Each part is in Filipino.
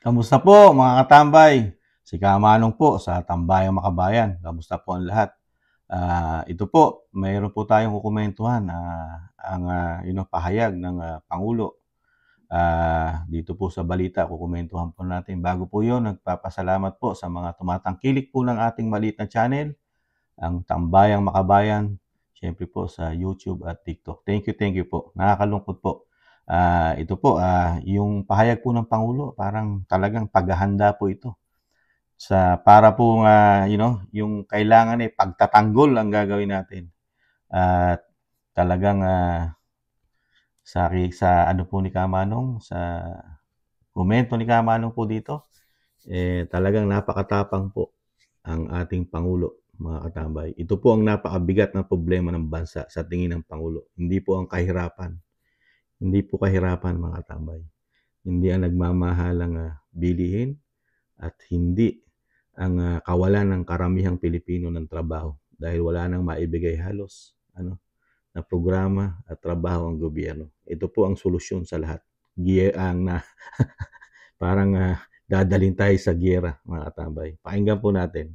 Kamusta po mga katambay? Si Kamanong po sa Tambayang Makabayan. Kamusta po ang lahat? Ito po, mayroon po tayong kukumentuhan pahayag ng Pangulo. Dito po sa balita, kukumentuhan po natin. Bago po yun, nagpapasalamat po sa mga tumatangkilik po ng ating maliit na channel, ang Tambayang Makabayan, siyempre po sa YouTube at TikTok. Thank you po. Nakakalungkot po. Ito po, yung pahayag po ng Pangulo, parang talagang paghahanda po ito sa para po yung kailangan ay pagtatanggol ang gagawin natin. At talagang sa ano po ni Kamanong, sa komento ni Kamanong po dito, talagang napakatapang po ang ating Pangulo, mga katambay. Ito po ang napakabigat na problema ng bansa sa tingin ng Pangulo. Hindi po ang kahirapan. Hindi po kahirapan, mga katambay. Hindi ang nagmamahalang bilihin at hindi ang kawalan ng karamihang Pilipino ng trabaho dahil wala nang maibigay halos na programa at trabaho ang gobyerno. Ito po ang solusyon sa lahat. Parang dadalhin tayo sa giyera, mga katambay. Pakinggan po natin.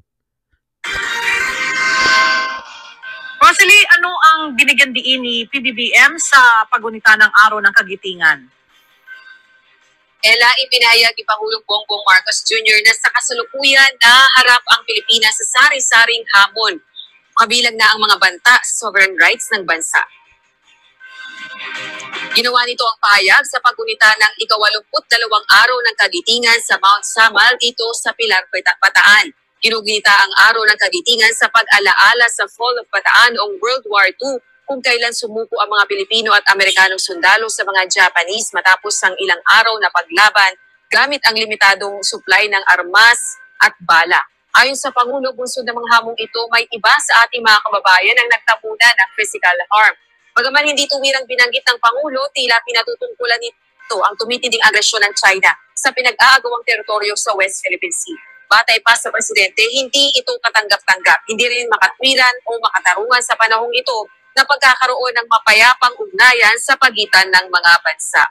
Rosalie, ano ang binigyan diin ni PBBM sa pagunita ng Araw ng Kagitingan? Ella, ipinahayag ni Pangulong Bongbong Marcos Jr. na sa kasalukuyan naharap ang Pilipinas sa sari-saring hamon, kabilang na ang mga banta sa sovereign rights ng bansa. Ginawa nito ang pahayag sa pagunita ng ika-82 araw ng Kagitingan sa Mount Samal dito sa Pilar, Bataan. Ginugunita ang Araw ng Kagitingan sa pag-alaala sa Fall of Bataan noong World War II kung kailan sumuko ang mga Pilipino at Amerikanong sundalo sa mga Japanese matapos ang ilang araw na paglaban gamit ang limitadong supply ng armas at bala. Ayon sa Pangulo, bunsod ng mga hamong ito, may iba sa ating mga kababayan ang nagtapunan ng physical harm. Bagaman hindi tuwirang binanggit ng Pangulo, tila pinatutungkulan nito ang tumitinding agresyon ng China sa pinag-aagawang teritoryo sa West Philippine Sea. Batay pa sa Presidente, hindi ito katanggap-tanggap, hindi rin makatwiran o makatarungan sa panahong ito na pagkakaroon ng mapayapang ugnayan sa pagitan ng mga bansa.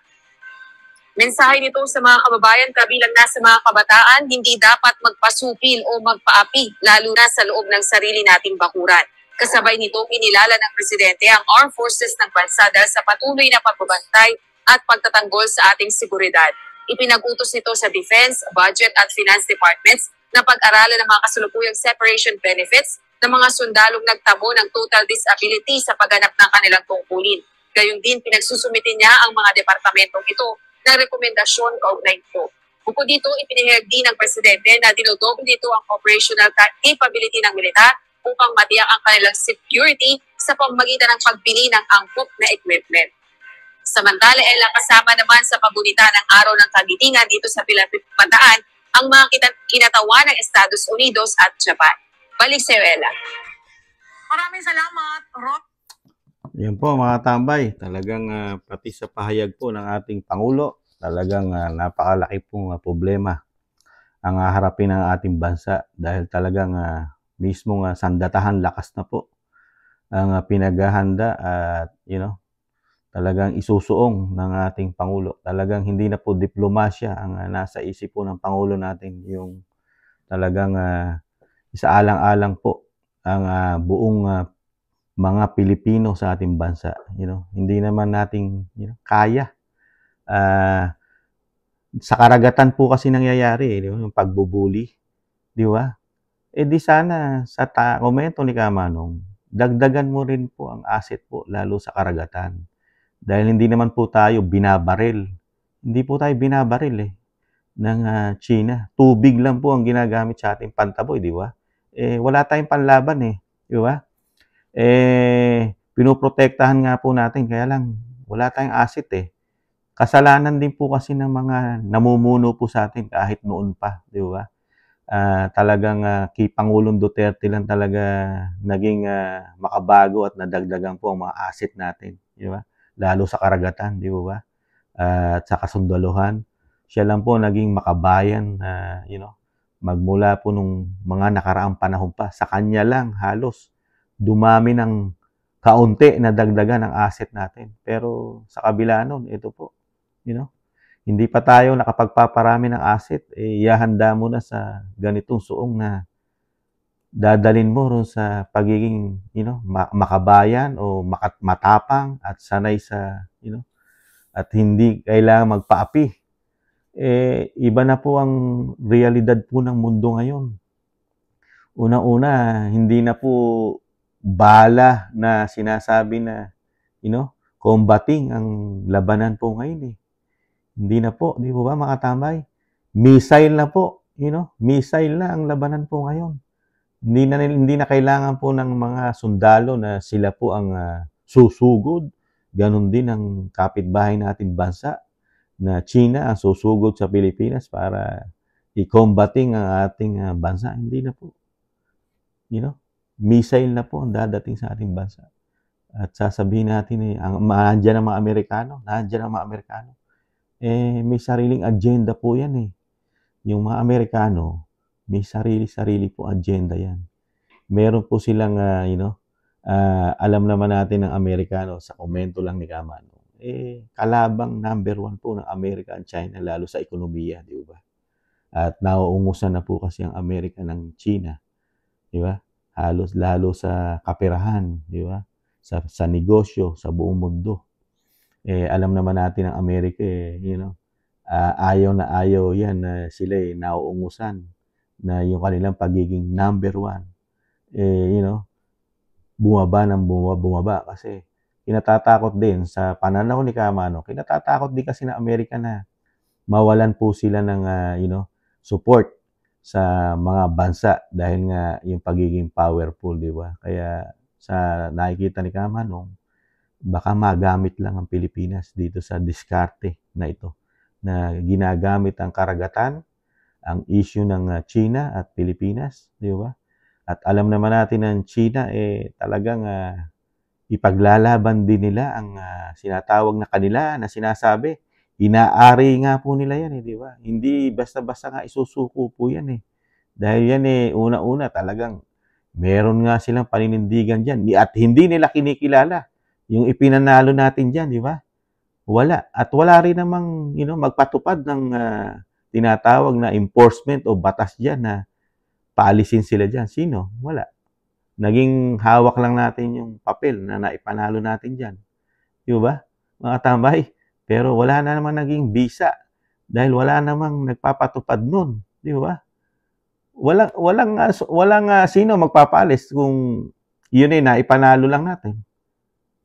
Mensahe nito sa mga kababayan kabilang na sa mga kabataan, hindi dapat magpasupil o magpaapi, lalo na sa loob ng sarili nating bakuran. Kasabay nito, kinilala ng Presidente ang Armed Forces ng bansa dahil sa patuloy na pagbabantay at pagtatanggol sa ating seguridad. Ipinag-utos nito sa Defense, Budget at Finance Departments na pag-aralan ng mga kasalukuyang separation benefits ng mga sundalong nagtamo ng total disability sa pagganap ng kanilang tungkulin. Gayun din, pinagsusumitin niya ang mga departamentong ito ng rekomendasyon kaugnay nito. Bukod dito, ipinahayag din ng Presidente na dinodoble nito ang operational capability ng militar upang matiyak ang kanilang security sa pamamagitan ng pagbili ng angkop na equipment. Samantala, kasama naman sa pagunita ng Araw ng Kagitingan dito sa Pilar, Bataan ang mga kinatawa ng Estados Unidos at Japan. Balik sa iyo, Ella. Maraming salamat, Rob. Yan po mga tambay, talagang pati sa pahayag po ng ating Pangulo, talagang napakalaki pong problema ang harapin ng ating bansa dahil talagang mismong sandatahan lakas na po ang pinaghahanda at talagang isusuong ng ating Pangulo. Talagang hindi na po diplomasya ang nasa isip po ng Pangulo natin, yung talagang isaalang-alang po ang buong mga Pilipino sa ating bansa. Hindi naman nating kaya. Sa karagatan po kasi nangyayari, yung pagbubuli, di ba? Di sana sa komento ni Kamanong, dagdagan mo rin po ang asset po, lalo sa karagatan. Dahil hindi naman po tayo binabaril. Hindi po tayo binabaril ng China. Tubig lang po ang ginagamit sa ating pantaboy, di ba? Wala tayong panlaban di ba? Pinoprotektahan nga po natin, kaya lang wala tayong asset Kasalanan din po kasi ng mga namumuno po sa atin kahit noon pa, di ba? Talagang kay Pangulong Duterte lang talaga naging makabago at nadagdagan po ang mga asset natin, di ba? Lalo sa karagatan, di ba? At sa kasundaluhan, siya lang po naging makabayan na, magmula po nung mga nakaraang panahon pa. Sa kanya lang halos dumami ng kaunti na dagdagan ang asset natin. Pero sa kabila nun, ito po, hindi pa tayo nakapagpaparami ng asset, ihahanda mo na sa ganitong suong na dadalhin mo ron sa pagiging, makabayan o matapang at sanay sa, at hindi kailangan magpaapi. Iba na po ang realidad po ng mundo ngayon. Unang-una, hindi na po bala na sinasabi na, combating ang labanan po ngayon. Hindi na po, di po ba mga tambay? Missile na po, missile na ang labanan po ngayon. Hindi na kailangan po ng mga sundalo na sila po ang susugod. Ganon din ang kapitbahay nating bansa na China ang susugod sa Pilipinas para i-combating ang ating bansa. Hindi na po. Missile na po ang dadating sa ating bansa. At sasabihin natin, nandiyan ang mga Amerikano. May sariling agenda po yan . Yung mga Amerikano, may sarili-sarili po agenda yan. Meron po silang, alam naman natin ng Amerikano, sa komento lang ni Kamano, kalabang number 1 po ng Amerika at China, lalo sa ekonomiya, di ba? At nauungusan na po kasi ang Amerika ng China, di ba? Lalo sa kaperahan, di ba? Sa negosyo, sa buong mundo. Alam naman natin ng Amerika, ayaw na ayaw yan na sila nauungusan na yung kanilang pagiging number 1. Bumaba kasi kinatatakot din sa pananaw ni Kamano, kinatatakot din kasi ng Amerika na mawalan po sila ng support sa mga bansa dahil nga yung pagiging powerful, di ba? Kaya sa nakikita ni Kamano, baka magamit lang ang Pilipinas dito sa diskarte na ito, na ginagamit ang karagatan, ang issue ng China at Pilipinas, di ba? At alam naman natin ng China, talagang ipaglalaban din nila ang sinatawag na kanila na sinasabi. Inaari nga po nila yan, di ba? Hindi basta-basta nga isusuko po yan. Dahil yan una-una talagang meron nga silang paninindigan dyan. At hindi nila kinikilala yung ipinanalo natin dyan, di ba? Wala. At wala rin namang magpatupad ng tinatawag na enforcement o batas dyan na paalisin sila dyan. Sino? Wala. Naging hawak lang natin yung papel na naipanalo natin dyan. Di ba? Mga tambay. Pero wala na naman naging visa dahil wala namang nagpapatupad nun. Di ba? Walang sino magpapaalis kung yun naipanalo lang natin.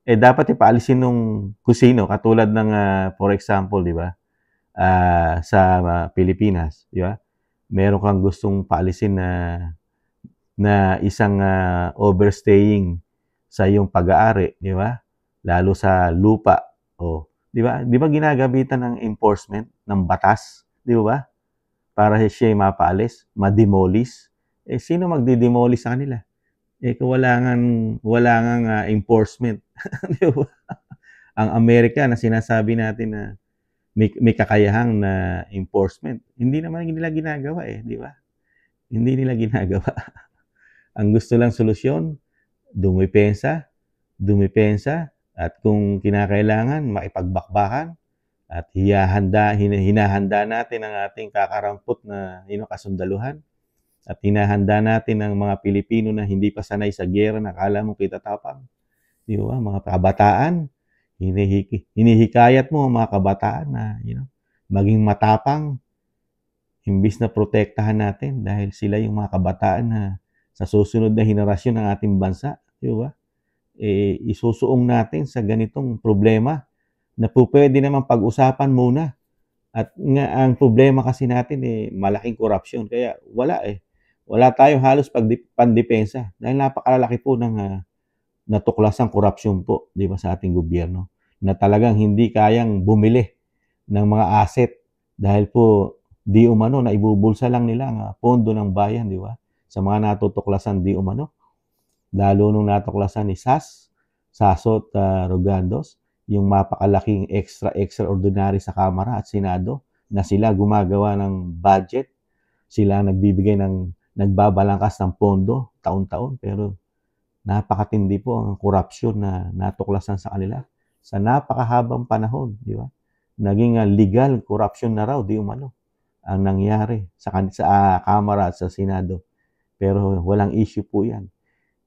Dapat ipaalisin nung kusino katulad ng for example, di ba? Sa Pilipinas, di ba? Meron kang gustong paalisin na isang overstaying sa iyong pag-aari, di ba? Lalo sa lupa, di ba? Di ba ginagamitan ng enforcement ng batas, di ba? Para siya mapaalis, ma-demolish. Sino magdi-demolish sa kanila? Kung wala nga enforcement, di ba? Ang Amerika na sinasabi natin na may kakayahang na enforcement, hindi naman nila ginagawa di ba? Hindi nila ginagawa. Ang gusto lang solusyon, dumipensa, at kung kinakailangan, makipagbakbakan, at hinahanda natin ang ating kakarampot na kasundaluhan, at hinahanda natin ang mga Pilipino na hindi pa sanay sa giyera na akala mo kitatapang. Di ba? Mga kabataan, hinihikayat mo ang mga kabataan na maging matapang, imbis na protektahan natin dahil sila yung mga kabataan na sa susunod na henerasyon ng ating bansa, di ba? Isusuong natin sa ganitong problema na po pwede naman pag-usapan muna. At nga ang problema kasi natin malaking korupsyon. Kaya wala tayo halos pandepensa dahil napakalaki po ng natuklasang korupsyon po, di ba, sa ating gobyerno na talagang hindi kayang bumili ng mga asset dahil po di umano na ibubulsa lang nila ang pondo ng bayan, di ba? Sa mga natutuklasan di umano. Lalo nung natuklasan ni Sasot Rogandos, yung mapakalaking extraordinary sa Kamara at Senado na sila gumagawa ng budget, sila nagbabalangkas ng pondo taon-taon, pero napakatindi po ang korupsyon na natuklasan sa kanila sa napakahabang panahon, di ba? naging legal corruption na raw di umano ang nangyari sa Kamara at sa Senado. Pero walang issue po yan.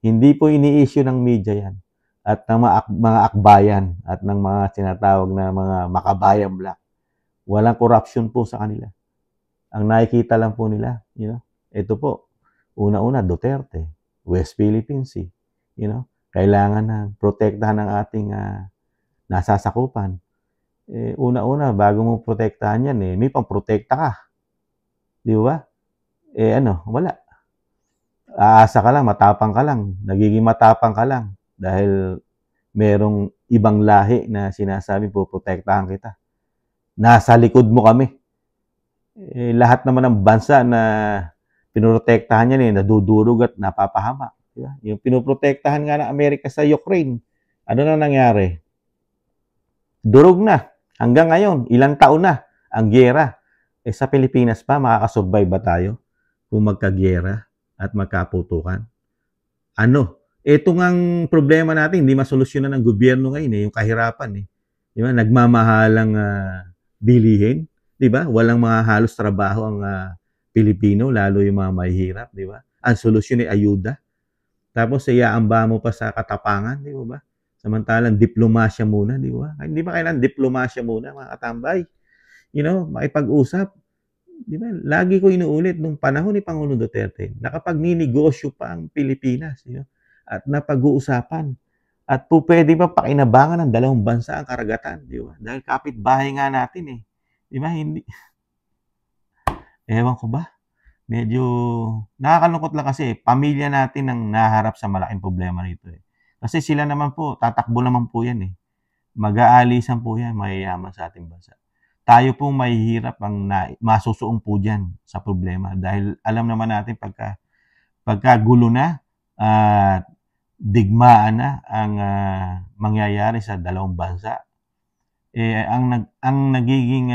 Hindi po ini-issue ng media yan at ng mga akbayan at ng mga tinatawag na mga makabayang black. Walang corruption po sa kanila. Ang nakikita lang po nila, ito po, una-una Duterte, West Philippine Sea, kailangan na protektahan ng ating nasasakupan. Una-una, bago mo protektahan yan, may pang-protekta ka. Di ba? Wala. Aasa ka lang, matapang ka lang. Nagiging matapang ka lang dahil merong ibang lahi na sinasabi po, protektahan kita. Nasa likod mo kami. Lahat naman ng bansa na pinoprotektahan yan, nadudurog at napapahama. Diba? Yung pinoprotektahan nga ng Amerika sa Ukraine, ano na nangyari? Durog na. Hanggang ngayon, ilang taon na ang gyera. Sa Pilipinas pa, makakasurvive ba tayo kung magkagyera at magkaputukan? Ito ngang problema natin, hindi masolusyonan ng gobyerno ngayon, yung kahirapan. Diba? Nagmamahalang bilihin. Diba? Walang mga halos trabaho ang Pilipino, lalo yung mga mahihirap. Diba? Ang solusyon ay ayuda. Tapos, iaamba mo pa sa katapangan. Di ba? Samantalang diplomasya muna, di ba? Hindi ba kailangan diplomasya muna, mga katambay? Makipag-usap. Di ba? Lagi ko inuulit nung panahon ni Pangulong Duterte, nakapag-ninegosyo pa ang Pilipinas, at napag-uusapan. At po pwede ba pakinabangan ng dalawang bansa ang karagatan, di ba? Dahil kapitbahay nga natin Di ba? Hindi. Ewan ko ba? Medyo nakakalungkot lang kasi pamilya natin ang naharap sa malaking problema nito Kasi sila naman po, tatakbo naman po yan Mag-aalisan po yan, mayayaman sa ating bansa. Tayo pong mahihirap ang masusuong po dyan sa problema dahil alam naman natin pagka gulo na at digmaan na ang mangyayari sa dalawang bansa, ang nagiging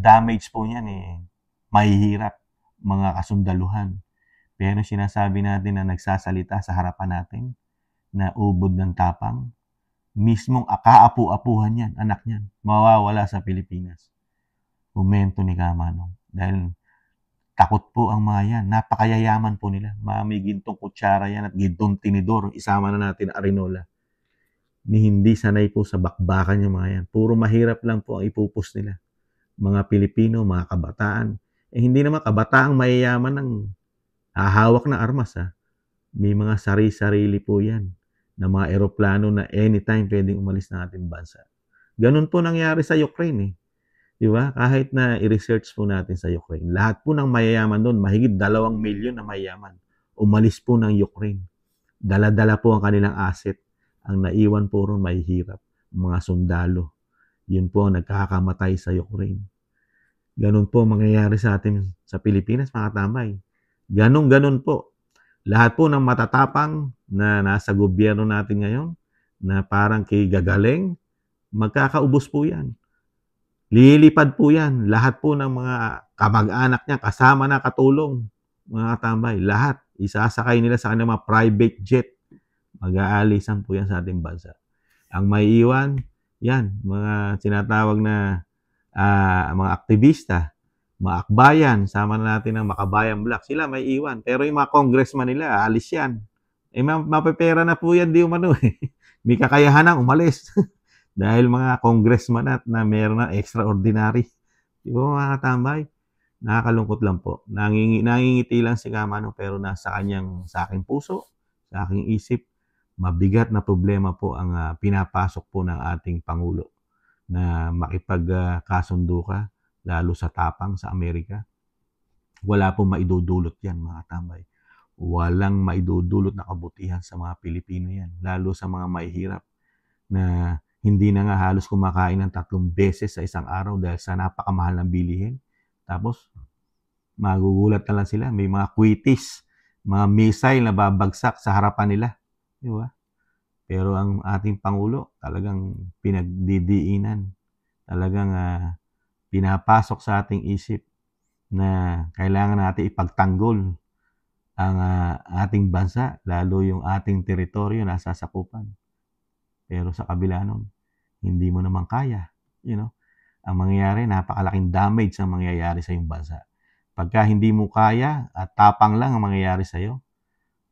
damage po niyan mahihirap mga kasundaluhan. Pero sinasabi natin na nagsasalita sa harapan natin na ubod ng tapang, mismong kaapu-apuhan yan, anak niyan, mawawala sa Pilipinas. Momento ni Kamanong. Dahil takot po ang mga yan. Napakayayaman po nila. May gintong kutsara yan at gintong tinidor. Isama na natin Arinola. Hindi sanay po sa bakbakan yung mga yan. Puro mahirap lang po ang ipupus nila. Mga Pilipino, mga kabataan. Hindi naman kabataang mayayaman ng hahawak ng armas. May mga sarili-sarili po yan na mga eroplano na anytime pwedeng umalis ng ating bansa. Ganun po nangyari sa Ukraine Di ba? Kahit na i-research po natin sa Ukraine, lahat po ng mayayaman doon, mahigit 2 milyon na mayayaman, umalis po ng Ukraine. Dala-dala po ang kanilang asset. Ang naiwan po ron mahihirap, mga sundalo. Yun po ang nagkakamatay sa Ukraine. Ganun po mangyayari sa atin sa Pilipinas, mga tambay. Ganun po. Lahat po ng matatapang na nasa gobyerno natin ngayon, na parang kay gagaling, magkakaubos po yan. Lilipad po yan. Lahat po ng mga kamag-anak niya, kasama na katulong, mga katambay. Lahat. Isasakay nila sa kanilang mga private jet. Mag-aalisan po yan sa ating bansa. Ang maiiwan, yan, mga sinatawag na mga aktivista, mga akbayan, sama na natin ng makabayang black. Sila may iwan. Pero yung mga congressman nila, alis yan. Mapepera na po yan, di umano May kakayahan na umalis. Dahil mga congressman at na meron na extraordinary. Di ba mga katambay? Nakakalungkot lang po. Nangingiti lang si Kamanong pero sa aking puso, sa aking isip, mabigat na problema po ang pinapasok po ng ating Pangulo na makipagkasundo ka, lalo sa tapang sa Amerika. Wala pong maidudulot yan mga katambay. Walang maidudulot na kabutihan sa mga Pilipino yan, lalo sa mga mahihirap na hindi na nga halos kumakain ng 3 beses sa isang araw dahil sa napakamahal ng bilihin. Tapos, magugulat na lang sila. May mga quitis, mga missile na babagsak sa harapan nila. Di ba? Pero ang ating Pangulo, talagang pinagdidiinan. Talagang pinapasok sa ating isip na kailangan natin ipagtanggol ang ating bansa, lalo yung ating teritoryo na sasakupan. Pero sa kabila nun, hindi mo naman kaya. ang mangyayari, napakalaking damage ang mangyayari sa iyong bansa. Pagka hindi mo kaya at tapang lang ang mangyayari sa iyo,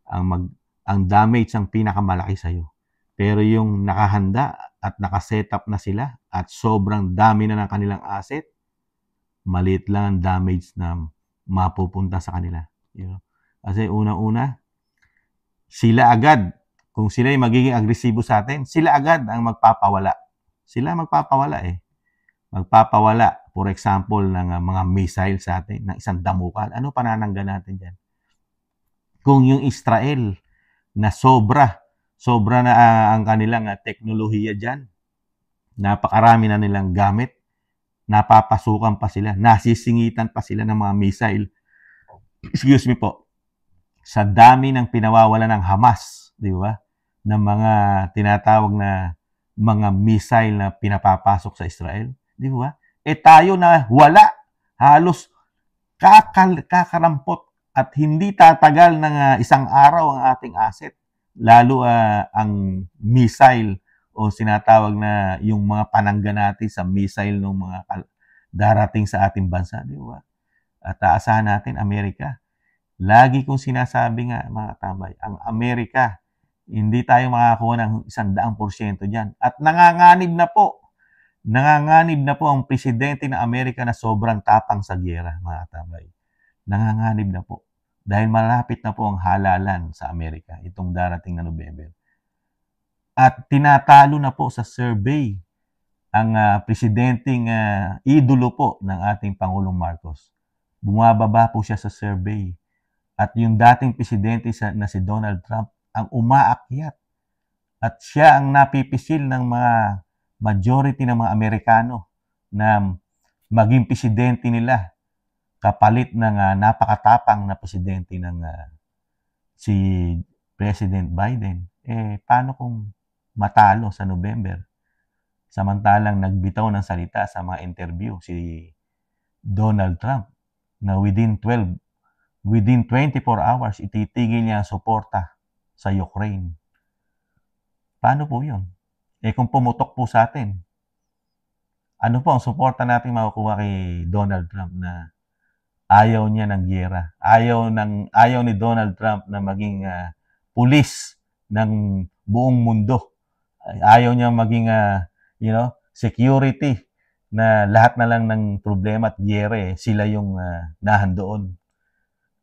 ang damage ang pinakamalaki sa iyo. Pero yung nakahanda at nakaset up na sila at sobrang dami na ng kanilang asset, maliit lang ang damage na mapupunta sa kanila. You know? Kasi unang-una, sila agad, kung sila ay magiging agresibo sa atin, sila agad ang magpapawala. Sila magpapawala eh. Magpapawala, for example, ng mga missile sa atin, ng isang damukan. Ano pananangga natin dyan? Kung yung Israel na sobra na ang kanilang teknolohiya dyan, napakarami na nilang gamit, napapasukan pa sila, nasisingitan pa sila ng mga missile. Excuse me po. Sa dami ng pinawawala ng Hamas, di ba? Ng mga tinatawag na mga missile na pinapapasok sa Israel, di ba? Tayo na wala, halos kakarampot at hindi tatagal ng isang araw ang ating asset. Lalo ang missile o sinatawag na yung mga panangga natin sa missile ng mga darating sa ating bansa, di ba? At aasahan natin, Amerika. Lagi kong sinasabi nga, mga tambay, ang Amerika, hindi tayo makakuha ng 100% dyan. At nanganganib na po ang presidente ng Amerika na sobrang tapang sa giyera, mga tambay. Nanganganib na po. Dahil malapit na po ang halalan sa Amerika, itong darating na November. At tinatalo na po sa survey ang presidenteng idolo po ng ating Pangulong Marcos. Bumababa po siya sa survey. At yung dating presidente na si Donald Trump ang umaakyat. At siya ang napipisil ng mga majority ng mga Amerikano na maging presidente nila kapalit ng napakatapang na presidente ng si President Biden. Paano kung matalo sa November? Samantalang nagbitaw ng salita sa mga interview si Donald Trump na within 24 hours, ititigil niya ang suporta sa Ukraine. Paano po yun? Kung pumutok po sa atin, ano po ang suporta natin makukuha kay Donald Trump na ayaw niya ng giyera? Ayaw ni Donald Trump na maging pulis ng buong mundo. Ayaw niya maging security na lahat na lang ng problema at giyera sila yung nahandoon.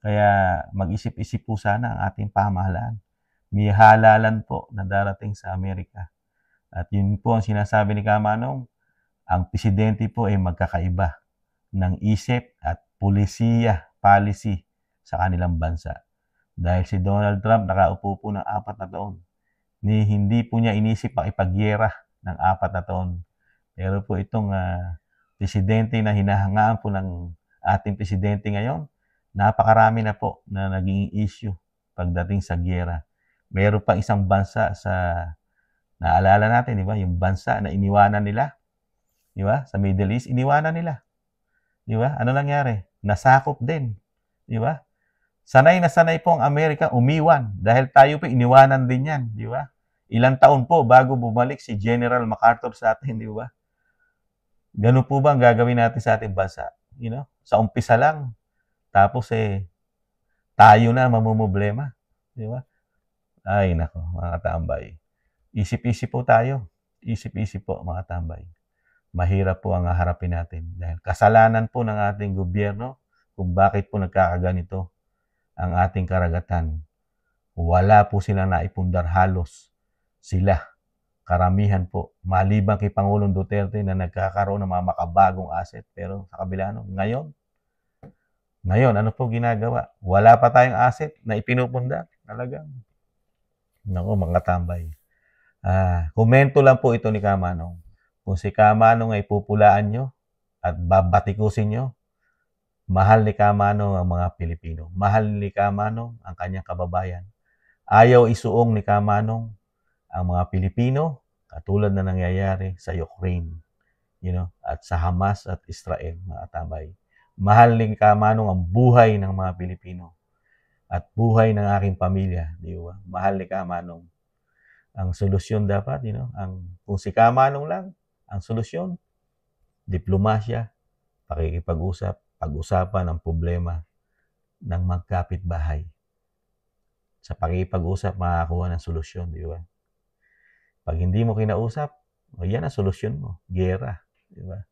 Kaya mag-isip-isip po sana ang ating pamahalaan. May halalan po na darating sa Amerika. At yun po ang sinasabi ni Kamanong, ang presidente po ay magkakaiba ng isip at policy sa kanilang bansa. Dahil si Donald Trump nakaupo po ng 4 na taon. Hindi po niya inisip ang ipagyera ng 4 na taon. Pero po itong presidente na hinahangaan po ng ating presidente ngayon, napakarami na po na naging issue pagdating sa giyera. Meron pang isang bansa naalala natin, di ba? Yung bansa na iniwanan nila, di ba? Sa Middle East, iniwanan nila. Di ba? Ano nangyari? Nasakop din. Di ba? Sanay na sanay po ang Amerika umiwan dahil tayo po iniwanan din yan. Di ba? Ilang taon po bago bumalik si General MacArthur sa atin, di ba? Ganun po ba ang gagawin natin sa ating bansa? Sa umpisa lang. Tapos tayo na mamumblema. Di ba? Ay, nako, mga tambay. Isip-isip po tayo. Isip-isip po, mga tambay. Mahirap po ang harapin natin. Dahil kasalanan po ng ating gobyerno kung bakit po nagkakaganito ang ating karagatan. Wala po silang naipundar halos. Sila, karamihan po, maliban kay Pangulong Duterte na nagkakaroon ng mga makabagong asset. Pero sa kabila, ngayon, ano po ginagawa? Wala pa tayong asset na ipinupundar. Talagang. Naku, mga tambay. Komento lang po ito ni Kamanong. Kung si Kamanong ay pupulaan nyo at babatikusin nyo, mahal ni Kamanong ang mga Pilipino. Mahal ni Kamanong ang kanyang kababayan. Ayaw isuong ni Kamanong ang mga Pilipino katulad na nangyayari sa Ukraine, at sa Hamas at Israel, mga tambay. Mahal ni Kamanong ang buhay ng mga Pilipino at buhay ng aking pamilya, di ba? Mahal ni Kamanong. Ang solusyon dapat, kung si Kamanong lang, ang solusyon, diplomasya, pakikipag-usap, pag-usapan ang problema ng magkapitbahay. Sa pakikipag-usap, makakakuha ng solusyon, di ba? Pag hindi mo kinausap, yan ang solusyon mo, giyera, di ba?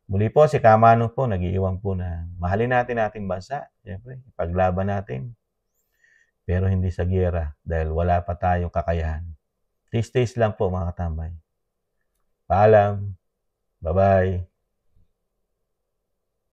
Muli po, si Kamano po, nag-iiwan po na mahalin natin ating bansa, siyempre, ipaglaban natin, pero hindi sa giyera dahil wala pa tayong kakayahan. Taste lang po mga katambay. Paalam. Bye-bye.